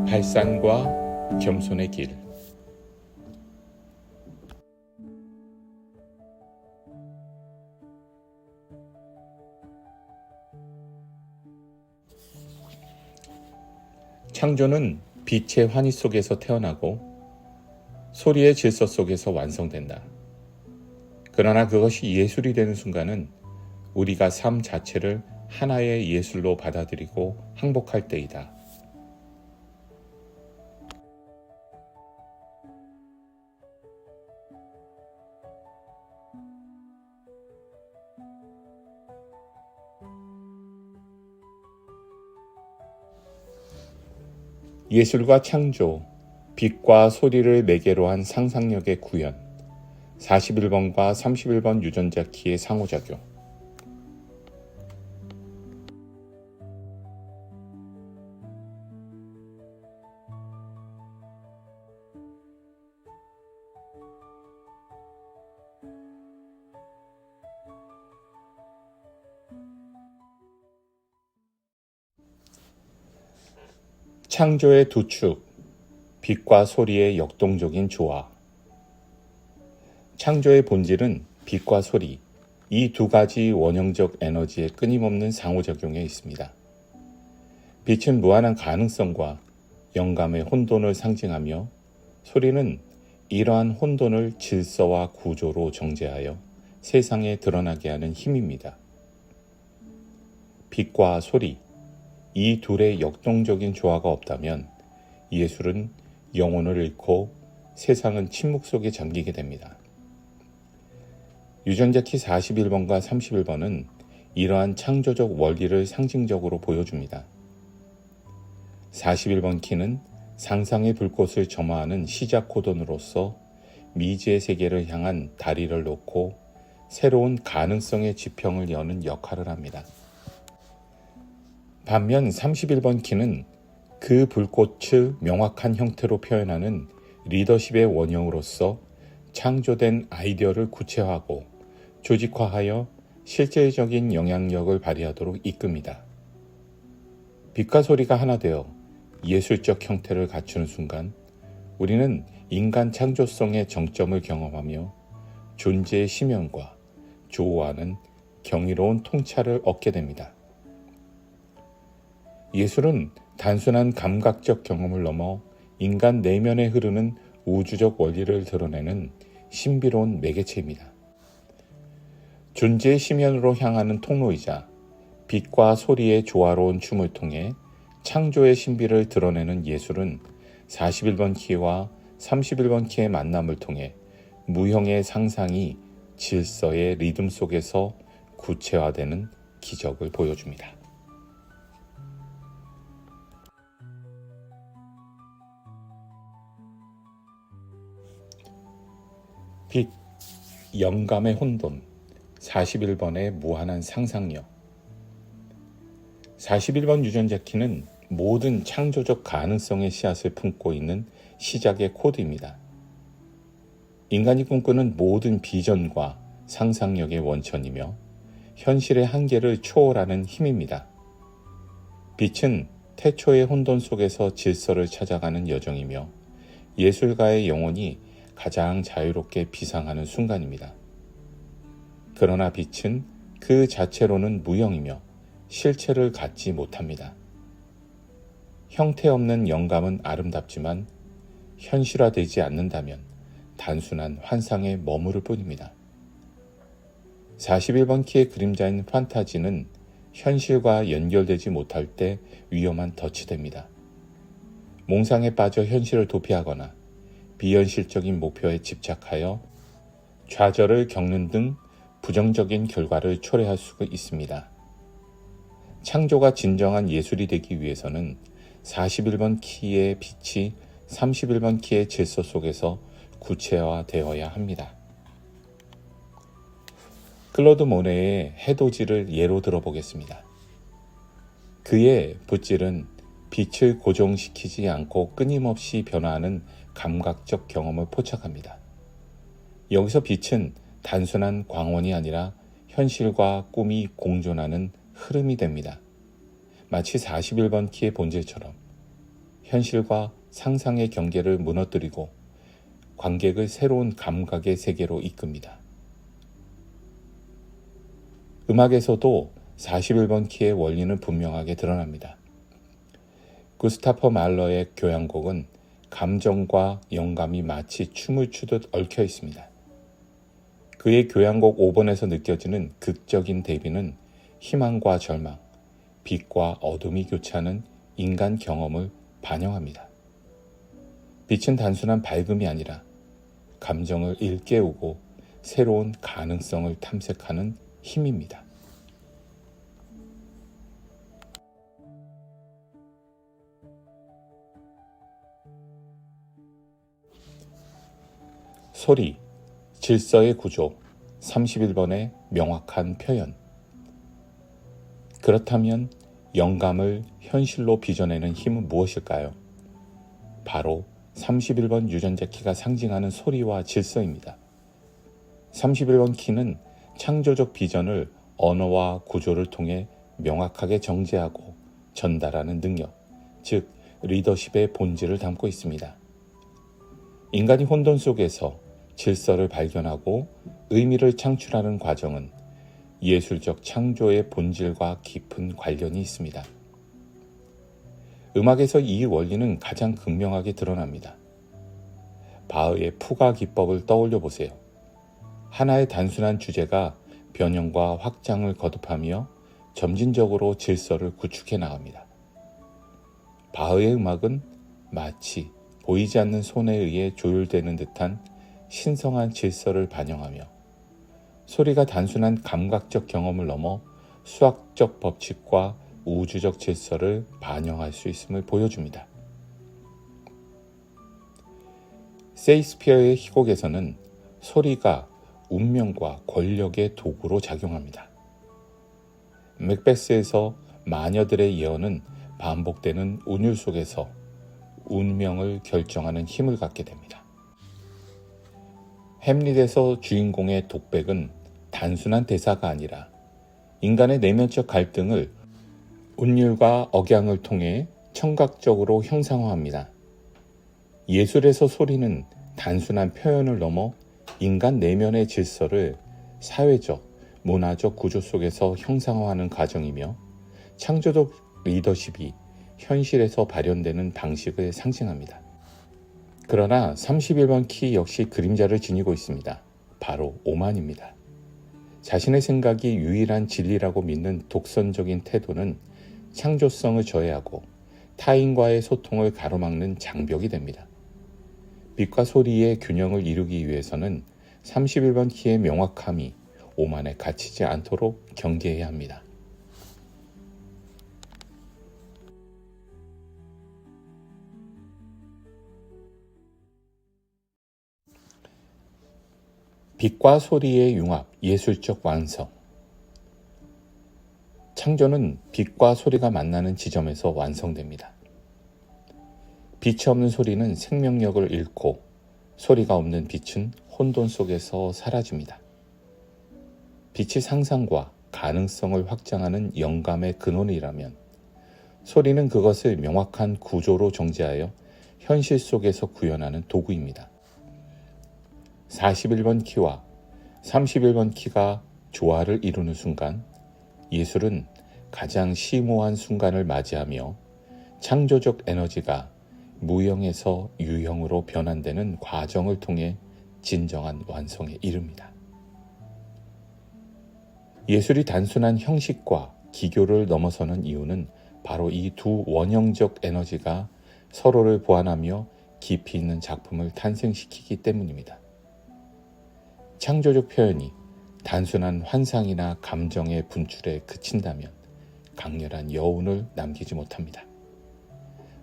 발산과 겸손의 길. 창조는 빛의 환희 속에서 태어나고 소리의 질서 속에서 완성된다. 그러나 그것이 예술이 되는 순간은 우리가 삶 자체를 하나의 예술로 받아들이고 항복할 때이다. 예술과 창조, 빛과 소리를 매개로 한 상상력의 구현, 41번과 31번 유전자 키의 상호작용. 창조의 두 축, 빛과 소리의 역동적인 조화. 창조의 본질은 빛과 소리, 이 두 가지 원형적 에너지의 끊임없는 상호작용에 있습니다. 빛은 무한한 가능성과 영감의 혼돈을 상징하며 소리는 이러한 혼돈을 질서와 구조로 정제하여 세상에 드러나게 하는 힘입니다. 빛과 소리, 이 둘의 역동적인 조화가 없다면 예술은 영혼을 잃고 세상은 침묵 속에 잠기게 됩니다. 유전자 키 41번과 31번은 이러한 창조적 원리를 상징적으로 보여줍니다. 41번 키는 상상의 불꽃을 점화하는 시작 코돈으로서 미지의 세계를 향한 다리를 놓고 새로운 가능성의 지평을 여는 역할을 합니다. 반면 31번 키는 그 불꽃을 명확한 형태로 표현하는 리더십의 원형으로서 창조된 아이디어를 구체화하고 조직화하여 실질적인 영향력을 발휘하도록 이끕니다. 빛과 소리가 하나 되어 예술적 형태를 갖추는 순간 우리는 인간 창조성의 정점을 경험하며 존재의 심연과 조화하는 경이로운 통찰을 얻게 됩니다. 예술은 단순한 감각적 경험을 넘어 인간 내면에 흐르는 우주적 원리를 드러내는 신비로운 매개체입니다. 존재의 심연으로 향하는 통로이자 빛과 소리의 조화로운 춤을 통해 창조의 신비를 드러내는 예술은 41번 키와 31번 키의 만남을 통해 무형의 상상이 질서의 리듬 속에서 구체화되는 기적을 보여줍니다. 빛, 영감의 혼돈, 41번의 무한한 상상력. 41번 유전자 키는 모든 창조적 가능성의 씨앗을 품고 있는 시작의 코드입니다. 인간이 꿈꾸는 모든 비전과 상상력의 원천이며 현실의 한계를 초월하는 힘입니다. 빛은 태초의 혼돈 속에서 질서를 찾아가는 여정이며 예술가의 영혼이 가장 자유롭게 비상하는 순간입니다. 그러나 빛은 그 자체로는 무형이며 실체를 갖지 못합니다. 형태없는 영감은 아름답지만 현실화되지 않는다면 단순한 환상에 머무를 뿐입니다. 41번 키의 그림자인 판타지는 현실과 연결되지 못할 때 위험한 덫이 됩니다. 몽상에 빠져 현실을 도피하거나 비현실적인 목표에 집착하여 좌절을 겪는 등 부정적인 결과를 초래할 수가 있습니다. 창조가 진정한 예술이 되기 위해서는 41번 키의 빛이 31번 키의 질서 속에서 구체화되어야 합니다. 클로드 모네의 해돋이를 예로 들어보겠습니다. 그의 붓질은 빛을 고정시키지 않고 끊임없이 변화하는 감각적 경험을 포착합니다. 여기서 빛은 단순한 광원이 아니라 현실과 꿈이 공존하는 흐름이 됩니다. 마치 41번 키의 본질처럼 현실과 상상의 경계를 무너뜨리고 관객을 새로운 감각의 세계로 이끕니다. 음악에서도 41번 키의 원리는 분명하게 드러납니다. 구스타퍼 말러의 교향곡은 감정과 영감이 마치 춤을 추듯 얽혀 있습니다. 그의 교향곡 5번에서 느껴지는 극적인 대비는 희망과 절망, 빛과 어둠이 교차하는 인간 경험을 반영합니다. 빛은 단순한 밝음이 아니라 감정을 일깨우고 새로운 가능성을 탐색하는 힘입니다. 소리, 질서의 구조, 31번의 명확한 표현. 그렇다면 영감을 현실로 빚어내는 힘은 무엇일까요? 바로 31번 유전자 키가 상징하는 소리와 질서입니다. 31번 키는 창조적 비전을 언어와 구조를 통해 명확하게 정제하고 전달하는 능력, 즉 리더십의 본질을 담고 있습니다. 인간이 혼돈 속에서 질서를 발견하고 의미를 창출하는 과정은 예술적 창조의 본질과 깊은 관련이 있습니다. 음악에서 이 원리는 가장 극명하게 드러납니다. 바흐의 푸가 기법을 떠올려 보세요. 하나의 단순한 주제가 변형과 확장을 거듭하며 점진적으로 질서를 구축해 나갑니다. 바흐의 음악은 마치 보이지 않는 손에 의해 조율되는 듯한 신성한 질서를 반영하며 소리가 단순한 감각적 경험을 넘어 수학적 법칙과 우주적 질서를 반영할 수 있음을 보여줍니다. 셰익스피어의 희곡에서는 소리가 운명과 권력의 도구로 작용합니다. 맥베스에서 마녀들의 예언은 반복되는 운율 속에서 운명을 결정하는 힘을 갖게 됩니다. 햄릿에서 주인공의 독백은 단순한 대사가 아니라 인간의 내면적 갈등을 운율과 억양을 통해 청각적으로 형상화합니다. 예술에서 소리는 단순한 표현을 넘어 인간 내면의 질서를 사회적, 문화적 구조 속에서 형상화하는 과정이며 창조적 리더십이 현실에서 발현되는 방식을 상징합니다. 그러나 31번 키 역시 그림자를 지니고 있습니다. 바로 오만입니다. 자신의 생각이 유일한 진리라고 믿는 독선적인 태도는 창조성을 저해하고 타인과의 소통을 가로막는 장벽이 됩니다. 빛과 소리의 균형을 이루기 위해서는 31번 키의 명확함이 오만에 갇히지 않도록 경계해야 합니다. 빛과 소리의 융합, 예술적 완성. 창조는 빛과 소리가 만나는 지점에서 완성됩니다. 빛이 없는 소리는 생명력을 잃고 소리가 없는 빛은 혼돈 속에서 사라집니다. 빛이 상상과 가능성을 확장하는 영감의 근원이라면 소리는 그것을 명확한 구조로 정제하여 현실 속에서 구현하는 도구입니다. 41번 키와 31번 키가 조화를 이루는 순간 예술은 가장 심오한 순간을 맞이하며 창조적 에너지가 무형에서 유형으로 변환되는 과정을 통해 진정한 완성에 이릅니다. 예술이 단순한 형식과 기교를 넘어서는 이유는 바로 이 두 원형적 에너지가 서로를 보완하며 깊이 있는 작품을 탄생시키기 때문입니다. 창조적 표현이 단순한 환상이나 감정의 분출에 그친다면 강렬한 여운을 남기지 못합니다.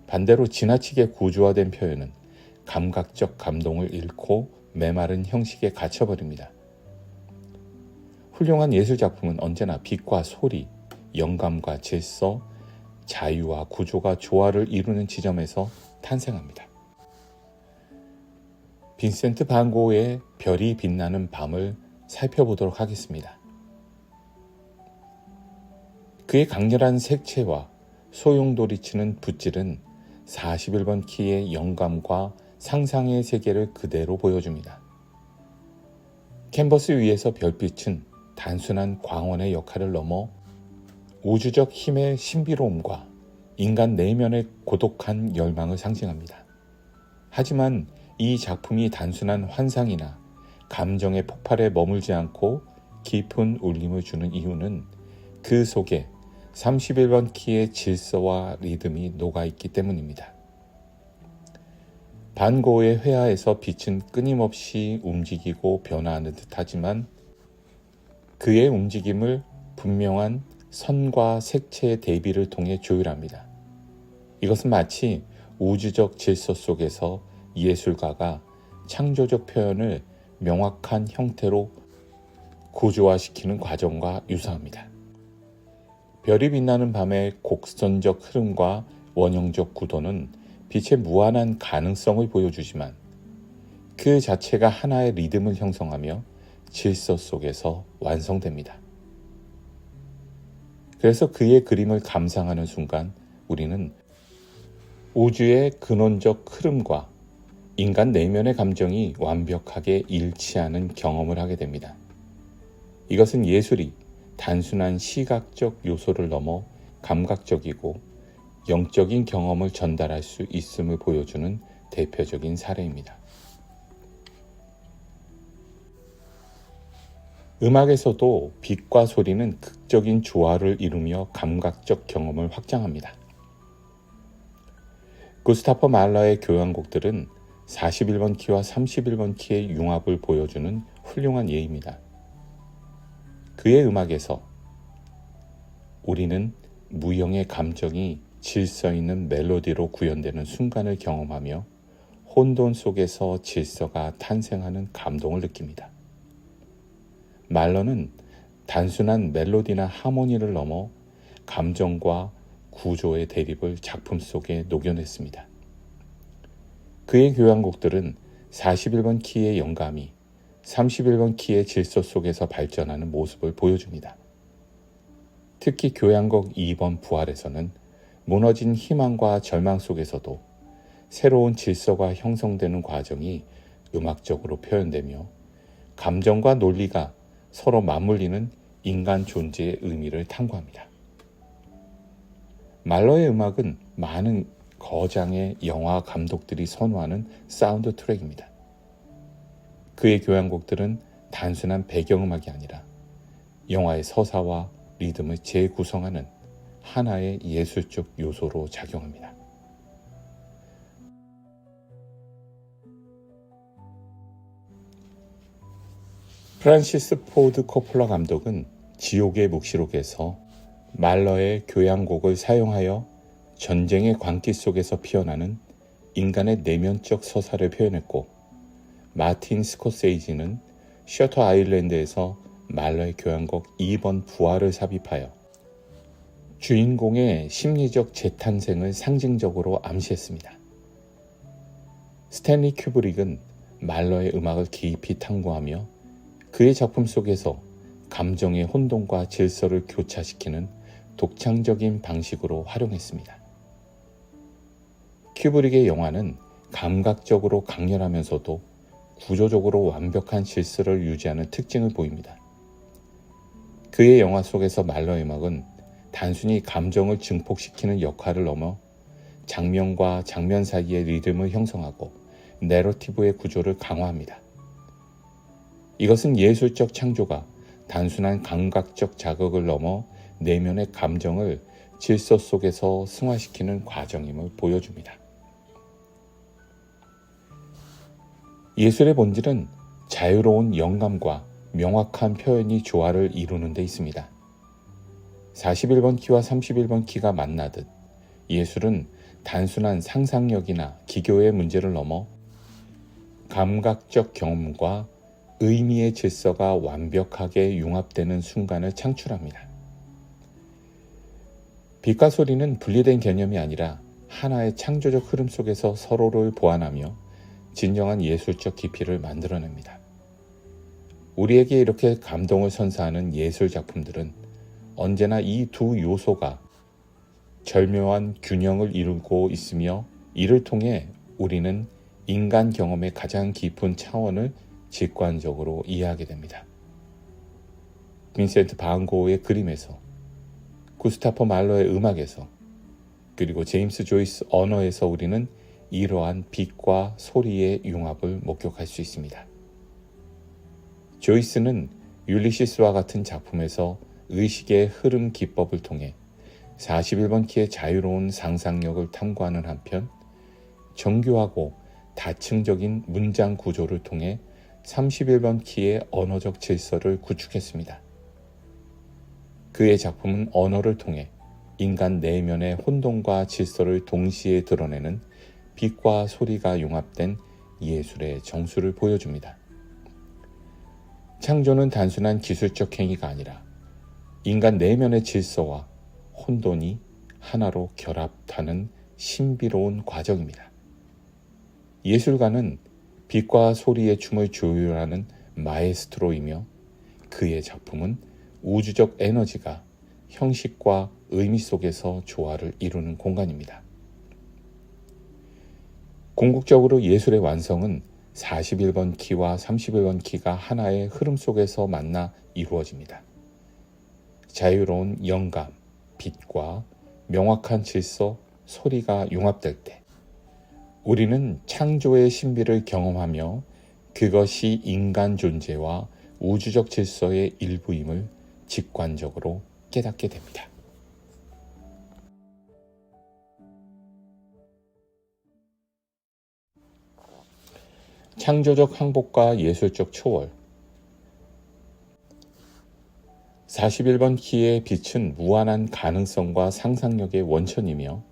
반대로 지나치게 구조화된 표현은 감각적 감동을 잃고 메마른 형식에 갇혀버립니다. 훌륭한 예술작품은 언제나 빛과 소리, 영감과 질서, 자유와 구조가 조화를 이루는 지점에서 탄생합니다. 빈센트 반 고흐의 별이 빛나는 밤을 살펴보도록 하겠습니다. 그의 강렬한 색채와 소용돌이치는 붓질은 41번 키의 영감과 상상의 세계를 그대로 보여줍니다. 캔버스 위에서 별빛은 단순한 광원의 역할을 넘어 우주적 힘의 신비로움과 인간 내면의 고독한 열망을 상징합니다. 하지만 이 작품이 단순한 환상이나 감정의 폭발에 머물지 않고 깊은 울림을 주는 이유는 그 속에 31번 키의 질서와 리듬이 녹아있기 때문입니다. 반 고흐의 회화에서 빛은 끊임없이 움직이고 변화하는 듯하지만 그의 움직임을 분명한 선과 색채의 대비를 통해 조율합니다. 이것은 마치 우주적 질서 속에서 예술가가 창조적 표현을 명확한 형태로 구조화시키는 과정과 유사합니다. 별이 빛나는 밤의 곡선적 흐름과 원형적 구도는 빛의 무한한 가능성을 보여주지만 그 자체가 하나의 리듬을 형성하며 질서 속에서 완성됩니다. 그래서 그의 그림을 감상하는 순간 우리는 우주의 근원적 흐름과 인간 내면의 감정이 완벽하게 일치하는 경험을 하게 됩니다. 이것은 예술이 단순한 시각적 요소를 넘어 감각적이고 영적인 경험을 전달할 수 있음을 보여주는 대표적인 사례입니다. 음악에서도 빛과 소리는 극적인 조화를 이루며 감각적 경험을 확장합니다. 구스타프 말러의 교향곡들은 41번 키와 31번 키의 융합을 보여주는 훌륭한 예입니다. 그의 음악에서 우리는 무형의 감정이 질서 있는 멜로디로 구현되는 순간을 경험하며 혼돈 속에서 질서가 탄생하는 감동을 느낍니다. 말러는 단순한 멜로디나 하모니를 넘어 감정과 구조의 대립을 작품 속에 녹여냈습니다. 그의 교향곡들은 41번 키의 영감이 31번 키의 질서 속에서 발전하는 모습을 보여줍니다. 특히 교향곡 2번 부활에서는 무너진 희망과 절망 속에서도 새로운 질서가 형성되는 과정이 음악적으로 표현되며 감정과 논리가 서로 맞물리는 인간 존재의 의미를 탐구합니다. 말러의 음악은 많은 거장의 영화 감독들이 선호하는 사운드 트랙입니다. 그의 교향곡들은 단순한 배경음악이 아니라 영화의 서사와 리듬을 재구성하는 하나의 예술적 요소로 작용합니다. 프란시스 포드 코폴라 감독은 지옥의 묵시록에서 말러의 교향곡을 사용하여 전쟁의 광기 속에서 피어나는 인간의 내면적 서사를 표현했고, 마틴 스코세이지는 셔터 아일랜드에서 말러의 교향곡 2번 부활을 삽입하여 주인공의 심리적 재탄생을 상징적으로 암시했습니다. 스탠리 큐브릭은 말러의 음악을 깊이 탐구하며 그의 작품 속에서 감정의 혼돈과 질서를 교차시키는 독창적인 방식으로 활용했습니다. 큐브릭의 영화는 감각적으로 강렬하면서도 구조적으로 완벽한 질서를 유지하는 특징을 보입니다. 그의 영화 속에서 말러의 음악은 단순히 감정을 증폭시키는 역할을 넘어 장면과 장면 사이의 리듬을 형성하고 내러티브의 구조를 강화합니다. 이것은 예술적 창조가 단순한 감각적 자극을 넘어 내면의 감정을 질서 속에서 승화시키는 과정임을 보여줍니다. 예술의 본질은 자유로운 영감과 명확한 표현이 조화를 이루는 데 있습니다. 41번 키와 31번 키가 만나듯 예술은 단순한 상상력이나 기교의 문제를 넘어 감각적 경험과 의미의 질서가 완벽하게 융합되는 순간을 창출합니다. 빛과 소리는 분리된 개념이 아니라 하나의 창조적 흐름 속에서 서로를 보완하며 진정한 예술적 깊이를 만들어냅니다. 우리에게 이렇게 감동을 선사하는 예술 작품들은 언제나 이 두 요소가 절묘한 균형을 이루고 있으며 이를 통해 우리는 인간 경험의 가장 깊은 차원을 직관적으로 이해하게 됩니다. 빈센트 반 고흐의 그림에서, 구스타프 말러의 음악에서, 그리고 제임스 조이스 언어에서 우리는 이러한 빛과 소리의 융합을 목격할 수 있습니다. 조이스는 율리시스와 같은 작품에서 의식의 흐름 기법을 통해 41번 키의 자유로운 상상력을 탐구하는 한편, 정교하고 다층적인 문장 구조를 통해 31번 키의 언어적 질서를 구축했습니다. 그의 작품은 언어를 통해 인간 내면의 혼돈과 질서를 동시에 드러내는 빛과 소리가 융합된 예술의 정수를 보여줍니다. 창조는 단순한 기술적 행위가 아니라 인간 내면의 질서와 혼돈이 하나로 결합하는 신비로운 과정입니다. 예술가는 빛과 소리의 춤을 조율하는 마에스트로이며 그의 작품은 우주적 에너지가 형식과 의미 속에서 조화를 이루는 공간입니다. 궁극적으로 예술의 완성은 41번 키와 31번 키가 하나의 흐름 속에서 만나 이루어집니다. 자유로운 영감, 빛과 명확한 질서, 소리가 융합될 때 우리는 창조의 신비를 경험하며 그것이 인간 존재와 우주적 질서의 일부임을 직관적으로 깨닫게 됩니다. 창조적 항복과 예술적 초월. 41번 키의 빛은 무한한 가능성과 상상력의 원천이며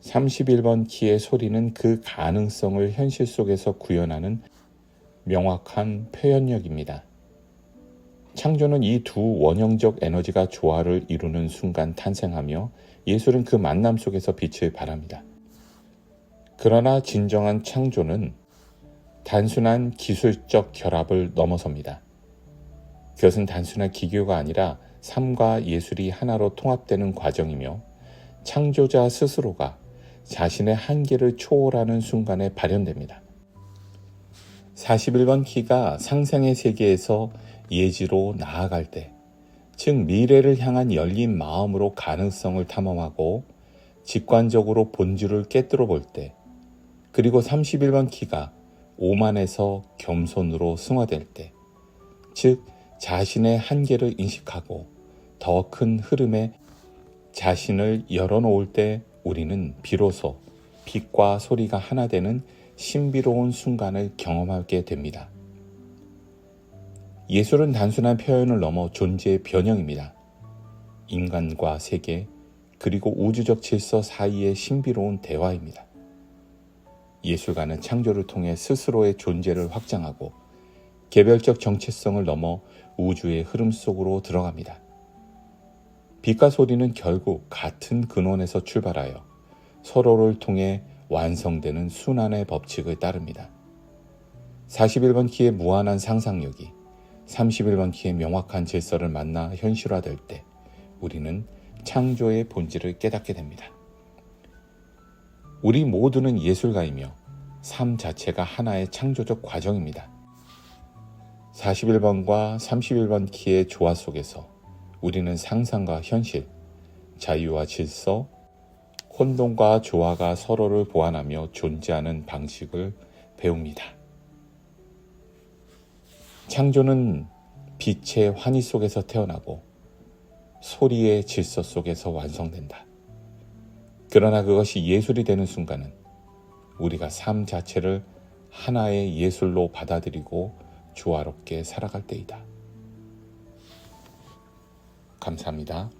31번 키의 소리는 그 가능성을 현실 속에서 구현하는 명확한 표현력입니다. 창조는 이 두 원형적 에너지가 조화를 이루는 순간 탄생하며 예술은 그 만남 속에서 빛을 발합니다. 그러나 진정한 창조는 단순한 기술적 결합을 넘어섭니다. 그것은 단순한 기교가 아니라 삶과 예술이 하나로 통합되는 과정이며 창조자 스스로가 자신의 한계를 초월하는 순간에 발현됩니다. 41번 키가 상상의 세계에서 예지로 나아갈 때, 즉 미래를 향한 열린 마음으로 가능성을 탐험하고 직관적으로 본질을 깨뜨려 볼 때, 그리고 31번 키가 오만에서 겸손으로 승화될 때, 즉 자신의 한계를 인식하고 더 큰 흐름에 자신을 열어놓을 때 우리는 비로소 빛과 소리가 하나 되는 신비로운 순간을 경험하게 됩니다. 예술은 단순한 표현을 넘어 존재의 변형입니다. 인간과 세계, 그리고 우주적 질서 사이의 신비로운 대화입니다. 예술가는 창조를 통해 스스로의 존재를 확장하고 개별적 정체성을 넘어 우주의 흐름 속으로 들어갑니다. 빛과 소리는 결국 같은 근원에서 출발하여 서로를 통해 완성되는 순환의 법칙을 따릅니다. 41번 키의 무한한 상상력이 31번 키의 명확한 질서를 만나 현실화될 때 우리는 창조의 본질을 깨닫게 됩니다. 우리 모두는 예술가이며 삶 자체가 하나의 창조적 과정입니다. 41번과 31번 키의 조화 속에서 우리는 상상과 현실, 자유와 질서, 혼돈과 조화가 서로를 보완하며 존재하는 방식을 배웁니다. 창조는 빛의 환희 속에서 태어나고 소리의 질서 속에서 완성된다. 그러나 그것이 예술이 되는 순간은 우리가 삶 자체를 하나의 예술로 받아들이고 조화롭게 살아갈 때이다. 감사합니다.